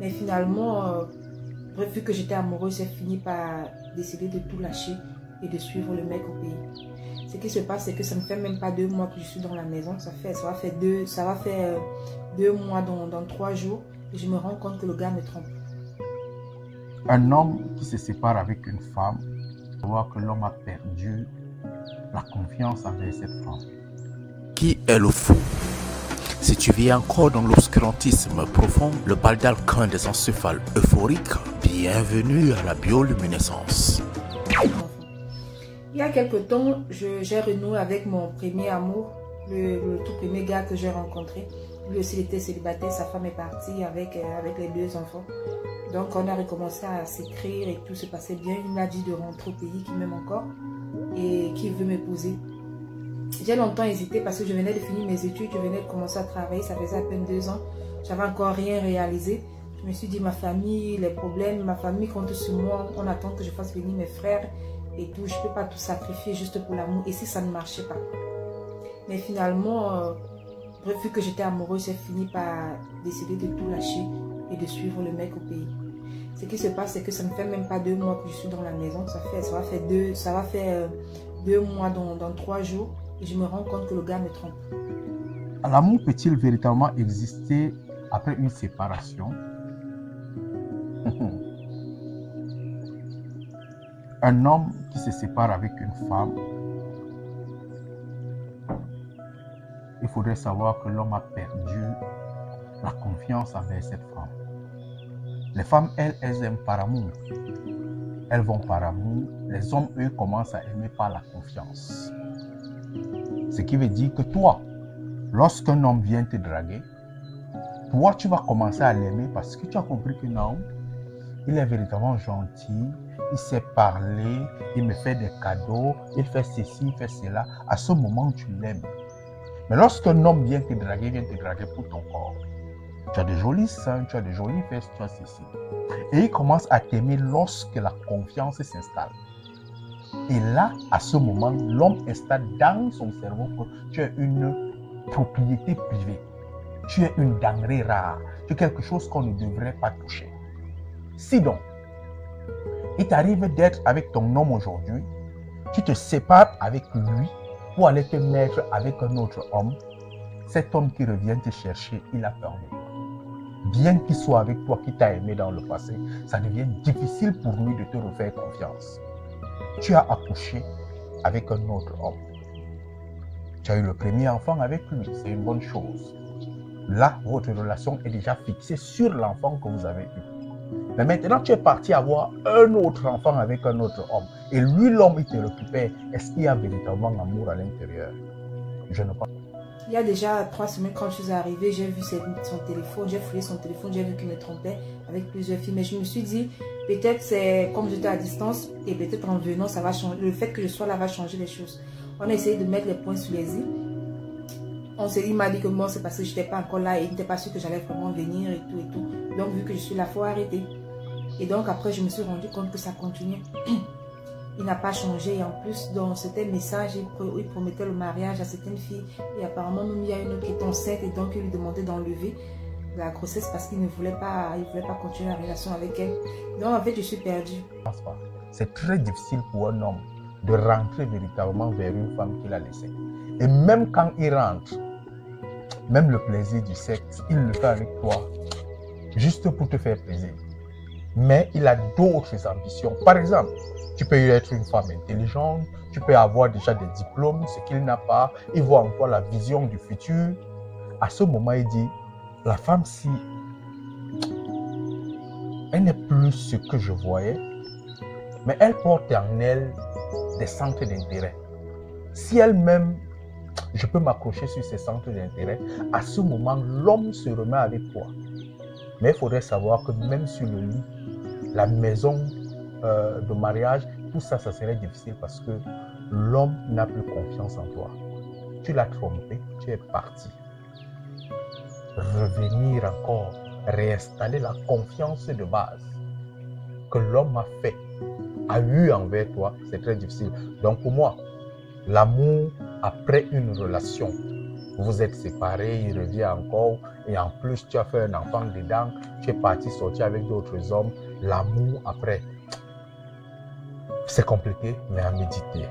Mais finalement, vu que j'étais amoureuse, j'ai fini par décider de tout lâcher et de suivre le mec au pays. Ce qui se passe, c'est que ça ne fait même pas 2 mois que je suis dans la maison. Ça va faire 2 mois dans 3 jours. Et je me rends compte que le gars me trompe. Un homme qui se sépare avec une femme, voit que l'homme a perdu la confiance envers cette femme. Qui est le fou? Si tu vis encore dans l'obscurantisme profond, le bal d'alquin des encéphales euphoriques, bienvenue à la bioluminescence. Il y a quelque temps, j'ai renoué avec mon premier amour, le tout premier gars que j'ai rencontré. Lui aussi, il était célibataire, sa femme est partie avec les 2 enfants. Donc, on a recommencé à s'écrire et tout se passait bien. Il m'a dit de rentrer au pays, qu'il m'aime encore et qu'il veut m'épouser. J'ai longtemps hésité parce que je venais de finir mes études, je venais de commencer à travailler, ça faisait à peine 2 ans. J'avais encore rien réalisé. Je me suis dit, ma famille, les problèmes, ma famille compte sur moi, on attend que je fasse venir mes frères et tout. Je ne peux pas tout sacrifier juste pour l'amour. Et si ça ne marchait pas? Mais finalement, vu que j'étais amoureuse, j'ai fini par décider de tout lâcher et de suivre le mec au pays. Ce qui se passe, c'est que ça ne fait même pas 2 mois que je suis dans la maison. Ça va faire 2 mois dans 3 jours. Et je me rends compte que le gars me trompe. L'amour peut-il véritablement exister après une séparation? Un homme qui se sépare avec une femme, il faudrait savoir que l'homme a perdu la confiance envers cette femme. Les femmes, elles aiment par amour. Elles vont par amour. Les hommes, eux, commencent à aimer par la confiance. Ce qui veut dire que toi, lorsqu'un homme vient te draguer, toi, tu vas commencer à l'aimer parce que tu as compris que non, il est véritablement gentil, il sait parler, il me fait des cadeaux, il fait ceci, il fait cela. À ce moment, tu l'aimes. Mais lorsqu'un homme vient te draguer pour ton corps, tu as de jolis seins, tu as de jolies fesses, tu as ceci. Et il commence à t'aimer lorsque la confiance s'installe. Et là, à ce moment, l'homme installe dans son cerveau que tu es une propriété privée. Tu es une denrée rare. Tu es quelque chose qu'on ne devrait pas toucher. Si donc, il t'arrive d'être avec ton homme aujourd'hui, tu te sépares avec lui pour aller te mettre avec un autre homme, cet homme qui revient te chercher, il a peur de toi. Bien qu'il soit avec toi, qui t'a aimé dans le passé, ça devient difficile pour lui de te refaire confiance. Tu as accouché avec un autre homme. Tu as eu le premier enfant avec lui, c'est une bonne chose. Là, votre relation est déjà fixée sur l'enfant que vous avez eu. Mais maintenant, tu es parti avoir un autre enfant avec un autre homme. Et lui, l'homme, il te récupère. Est-ce qu'il y a véritablement l'amour à l'intérieur? Je ne pense pas. Il y a déjà 3 semaines, quand je suis arrivée, j'ai vu son téléphone, j'ai fouillé son téléphone, j'ai vu qu'il me trompait avec plusieurs filles. Mais je me suis dit, peut-être c'est comme j'étais à distance et peut-être en venant, ça va changer. Le fait que je sois là va changer les choses. On a essayé de mettre les points sur les i. Il m'a dit que moi, c'est parce que je n'étais pas encore là et il n'était pas sûr que j'allais vraiment venir et tout et tout. Donc, vu que je suis là, il faut arrêter. Et donc, après, je me suis rendu compte que ça continuait. Il n'a pas changé. Et en plus, dans certains messages, il promettait le mariage à certaines filles. Et apparemment, même il y a une autre qui est enceinte et donc il lui demandait d'enlever la grossesse parce qu'il ne voulait pas, continuer la relation avec elle. Donc, en fait, je suis perdue. C'est très difficile pour un homme de rentrer véritablement vers une femme qu'il a laissée. Et même quand il rentre, même le plaisir du sexe, il le fait avec toi, juste pour te faire plaisir. Mais il a d'autres ambitions. Par exemple, tu peux être une femme intelligente, tu peux avoir déjà des diplômes, ce qu'il n'a pas. Il voit en toi la vision du futur. À ce moment, il dit, la femme, si elle n'est plus ce que je voyais, mais elle porte en elle des centres d'intérêt. Si elle-même, je peux m'accrocher sur ces centres d'intérêt, à ce moment, l'homme se remet avec toi. Mais il faudrait savoir que même sur le lit, la maison de mariage, tout ça, ça serait difficile parce que l'homme n'a plus confiance en toi. Tu l'as trompé, tu es parti. Revenir encore, réinstaller la confiance de base que l'homme a eu envers toi, c'est très difficile. Donc pour moi, l'amour après une relation vous êtes séparés, il revient encore, et en plus tu as fait un enfant dedans, tu es parti sortir avec d'autres hommes, l'amour après. C'est compliqué, mais à méditer.